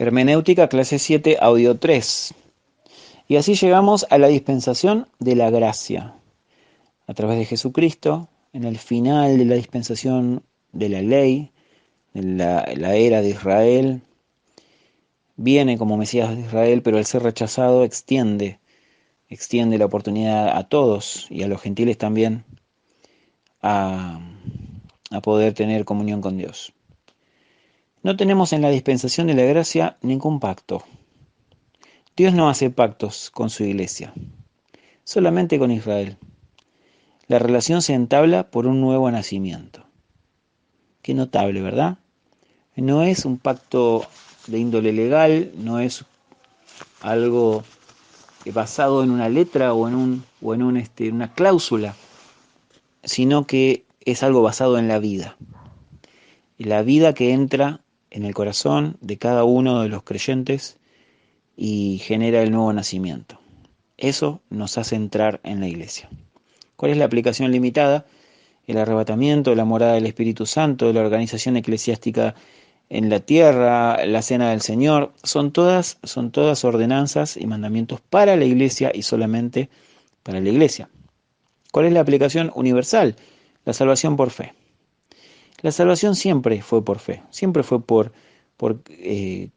Hermenéutica, clase 7, audio 3. Y así llegamos a la dispensación de la gracia. A través de Jesucristo, en el final de la dispensación de la ley, de la era de Israel, viene como Mesías de Israel, pero al ser rechazado extiende la oportunidad a todos y a los gentiles también a, a poder tener comunión con Dios. No tenemos en la dispensación de la gracia ningún pacto. Dios no hace pactos con su iglesia, solamente con Israel. La relación se entabla por un nuevo nacimiento. Qué notable, ¿verdad? No es un pacto de índole legal, no es algo basado en una letra o en una cláusula, sino que es algo basado en la vida. La vida que entra en el corazón de cada uno de los creyentes y genera el nuevo nacimiento. Eso nos hace entrar en la iglesia. ¿Cuál es la aplicación limitada? El arrebatamiento, la morada del Espíritu Santo, la organización eclesiástica en la tierra, la cena del Señor, son todas ordenanzas y mandamientos para la iglesia y solamente para la iglesia. ¿Cuál es la aplicación universal? La salvación por fe. La salvación siempre fue por fe, siempre fue por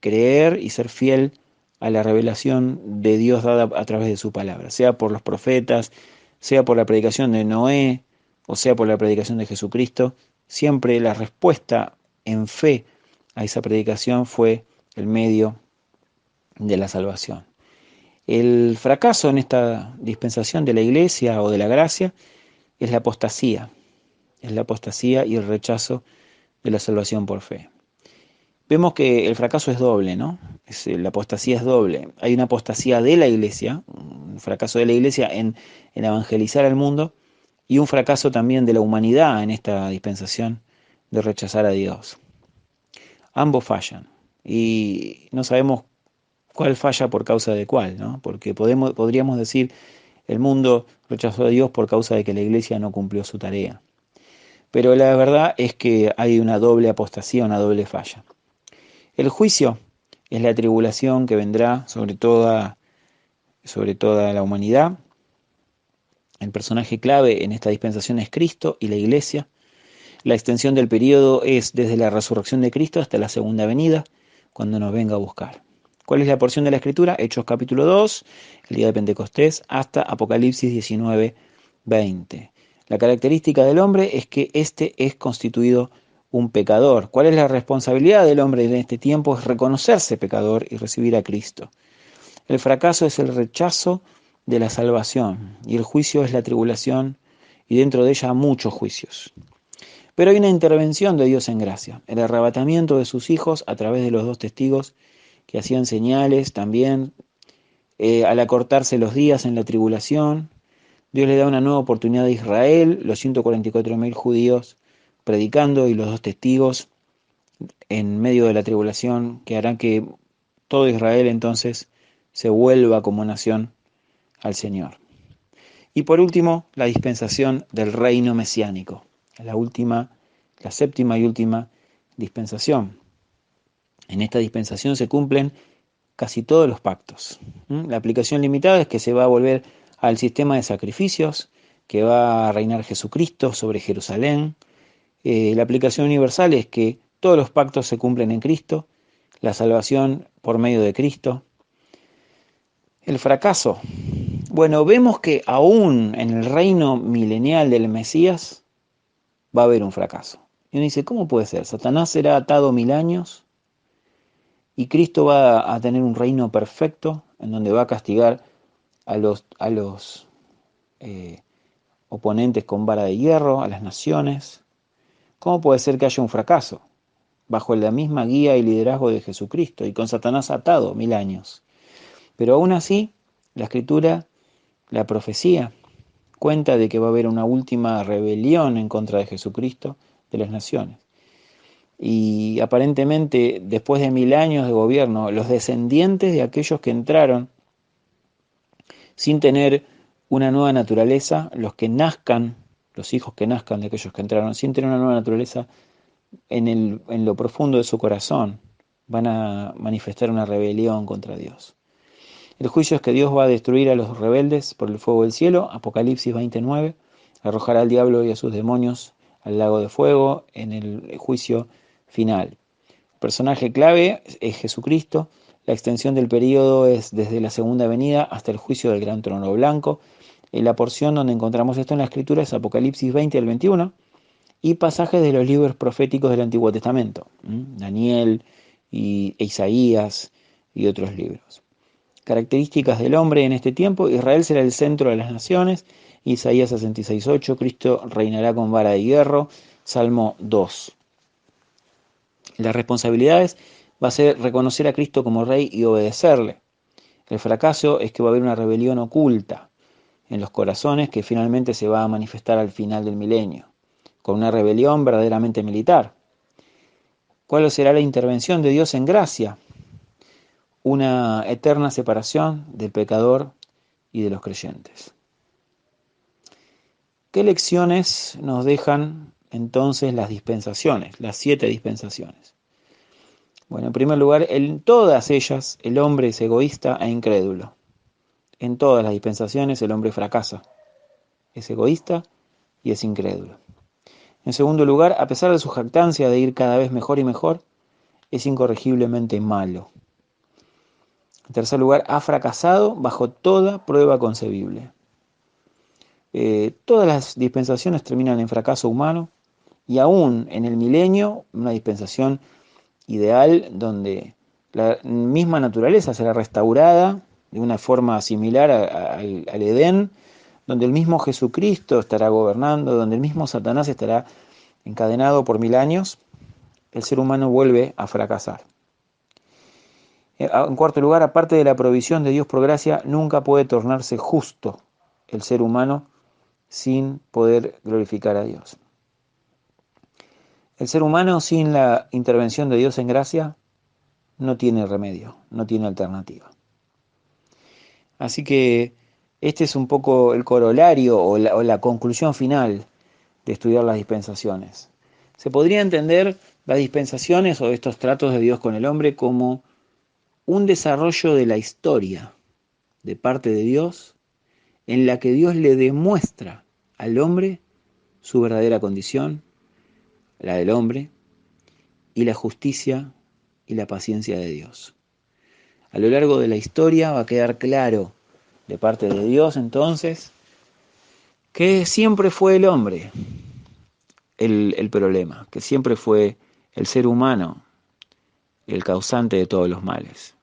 creer y ser fiel a la revelación de Dios dada a través de su palabra, sea por los profetas, sea por la predicación de Noé, o sea por la predicación de Jesucristo. Siempre la respuesta en fe a esa predicación fue el medio de la salvación. El fracaso en esta dispensación de la iglesia o de la gracia es la apostasía y el rechazo de la salvación por fe. Vemos que el fracaso es doble, ¿no? La apostasía es doble. Hay una apostasía de la iglesia, un fracaso de la iglesia en evangelizar al mundo, y un fracaso también de la humanidad en esta dispensación de rechazar a Dios. Ambos fallan y no sabemos cuál falla por causa de cuál, ¿no? Porque podríamos decir el mundo rechazó a Dios por causa de que la iglesia no cumplió su tarea. Pero la verdad es que hay una doble apostasía, una doble falla. El juicio es la tribulación que vendrá sobre toda la humanidad. El personaje clave en esta dispensación es Cristo y la iglesia. La extensión del periodo es desde la resurrección de Cristo hasta la segunda venida, cuando nos venga a buscar. ¿Cuál es la porción de la Escritura? Hechos capítulo 2, el día de Pentecostés, hasta Apocalipsis 19, 20. La característica del hombre es que éste es constituido un pecador. ¿Cuál es la responsabilidad del hombre en este tiempo? Es reconocerse pecador y recibir a Cristo. El fracaso es el rechazo de la salvación y el juicio es la tribulación y dentro de ella muchos juicios. Pero hay una intervención de Dios en gracia, el arrebatamiento de sus hijos a través de los dos testigos que hacían señales también. Al acortarse los días en la tribulación, Dios le da una nueva oportunidad a Israel, los 144.000 judíos predicando y los dos testigos en medio de la tribulación que harán que todo Israel entonces se vuelva como nación al Señor. Y por último, la dispensación del reino mesiánico, la séptima y última dispensación. En esta dispensación se cumplen casi todos los pactos. La aplicación limitada es que se va a volver al sistema de sacrificios, que va a reinar Jesucristo sobre Jerusalén. La aplicación universal es que todos los pactos se cumplen en Cristo, la salvación por medio de Cristo. El fracaso. Bueno, vemos que aún en el reino milenial del Mesías va a haber un fracaso. Y uno dice, ¿cómo puede ser? Satanás será atado 1000 años y Cristo va a tener un reino perfecto en donde va a castigar a los oponentes con vara de hierro, a las naciones. ¿Cómo puede ser que haya un fracaso bajo la misma guía y liderazgo de Jesucristo y con Satanás atado 1000 años? Pero aún así, la Escritura, la profecía, cuenta de que va a haber una última rebelión en contra de Jesucristo de las naciones. Y aparentemente, después de 1000 años de gobierno, los descendientes de aquellos que entraron sin tener una nueva naturaleza, los que nazcan, los hijos que nazcan de aquellos que entraron, sin tener una nueva naturaleza en lo profundo de su corazón, van a manifestar una rebelión contra Dios. El juicio es que Dios va a destruir a los rebeldes por el fuego del cielo, Apocalipsis 29, arrojará al diablo y a sus demonios al lago de fuego en el juicio final. El personaje clave es Jesucristo. La extensión del período es desde la segunda venida hasta el juicio del gran trono blanco. La porción donde encontramos esto en la escritura es Apocalipsis 20 al 21 y pasajes de los libros proféticos del Antiguo Testamento, Daniel e Isaías y otros libros. Características del hombre en este tiempo: Israel será el centro de las naciones, Isaías 66:8, Cristo reinará con vara de hierro, Salmo 2. Las responsabilidades va a ser reconocer a Cristo como rey y obedecerle. El fracaso es que va a haber una rebelión oculta en los corazones que finalmente se va a manifestar al final del milenio, con una rebelión verdaderamente militar. ¿Cuál será la intervención de Dios en gracia? Una eterna separación del pecador y de los creyentes. ¿Qué lecciones nos dejan entonces las dispensaciones, las 7 dispensaciones? Bueno, en primer lugar, en todas ellas el hombre es egoísta e incrédulo. En todas las dispensaciones el hombre fracasa, es egoísta y es incrédulo. En segundo lugar, a pesar de su jactancia de ir cada vez mejor y mejor, es incorregiblemente malo. En tercer lugar, ha fracasado bajo toda prueba concebible. Todas las dispensaciones terminan en fracaso humano y aún en el milenio, una dispensación ideal donde la misma naturaleza será restaurada de una forma similar al Edén, donde el mismo Jesucristo estará gobernando, donde el mismo Satanás estará encadenado por 1000 años, el ser humano vuelve a fracasar. En cuarto lugar, aparte de la provisión de Dios por gracia, nunca puede tornarse justo el ser humano sin poder glorificar a Dios. El ser humano sin la intervención de Dios en gracia no tiene remedio, no tiene alternativa. Así que este es un poco el corolario o la conclusión final de estudiar las dispensaciones. Se podría entender las dispensaciones o estos tratos de Dios con el hombre como un desarrollo de la historia de parte de Dios en la que Dios le demuestra al hombre su verdadera condición, la del hombre, y la justicia y la paciencia de Dios. A lo largo de la historia va a quedar claro de parte de Dios entonces que siempre fue el hombre el problema, que siempre fue el ser humano el causante de todos los males.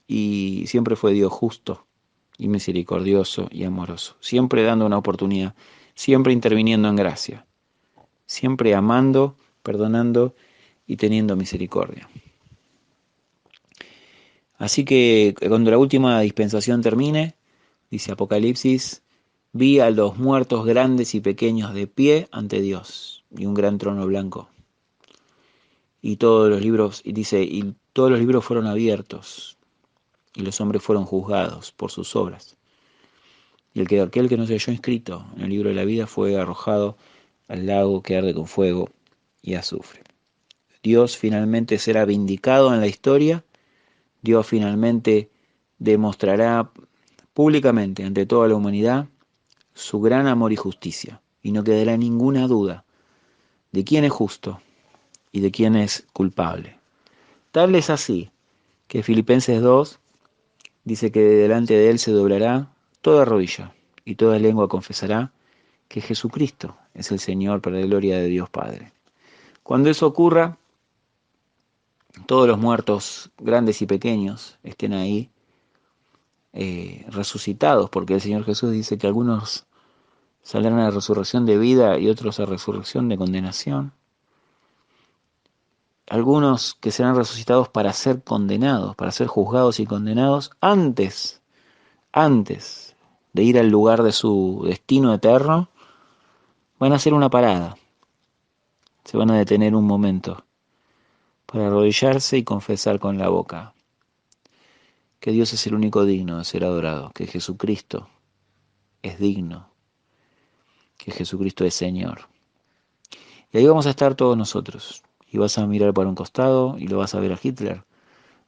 Y siempre fue Dios justo y misericordioso y amoroso, siempre dando una oportunidad, siempre interviniendo en gracia, siempre amando, perdonando y teniendo misericordia. Así que cuando la última dispensación termine, dice Apocalipsis, vi a los muertos grandes y pequeños de pie ante Dios y un gran trono blanco. Y todos los libros, y dice, y todos los libros fueron abiertos y los hombres fueron juzgados por sus obras. Y aquel que no se halló inscrito en el libro de la vida fue arrojado al lago que arde con fuego y azufre. Dios finalmente será vindicado en la historia. Dios finalmente demostrará públicamente ante toda la humanidad su gran amor y justicia. Y no quedará ninguna duda de quién es justo y de quién es culpable. Tal es así que Filipenses 2 dice que delante de él se doblará toda rodilla y toda lengua confesará que Jesucristo es el Señor para la gloria de Dios Padre. Cuando eso ocurra, todos los muertos, grandes y pequeños, estén ahí resucitados, porque el Señor Jesús dice que algunos saldrán a resurrección de vida y otros a resurrección de condenación. Algunos que serán resucitados para ser condenados, para ser juzgados y condenados antes de ir al lugar de su destino eterno, van a hacer una parada, se van a detener un momento para arrodillarse y confesar con la boca que Dios es el único digno de ser adorado, que Jesucristo es digno, que Jesucristo es Señor. Y ahí vamos a estar todos nosotros, y vas a mirar para un costado y lo vas a ver a Hitler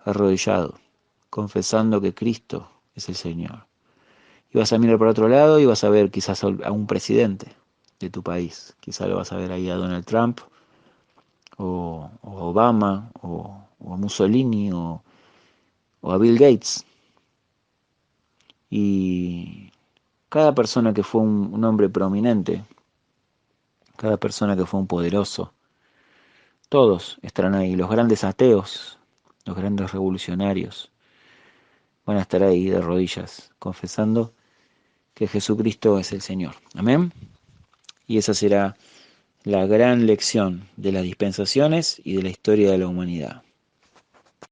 arrodillado, confesando que Cristo es el Señor. Y vas a mirar para otro lado y vas a ver quizás a un presidente de tu país. Quizás lo vas a ver ahí a Donald Trump, o a Obama, o a Mussolini, o a Bill Gates. Y cada persona que fue un hombre prominente, cada persona que fue un poderoso, todos estarán ahí. Los grandes ateos, los grandes revolucionarios, van a estar ahí de rodillas, confesando que Jesucristo es el Señor. Amén. Y esa será la gran lección de las dispensaciones y de la historia de la humanidad.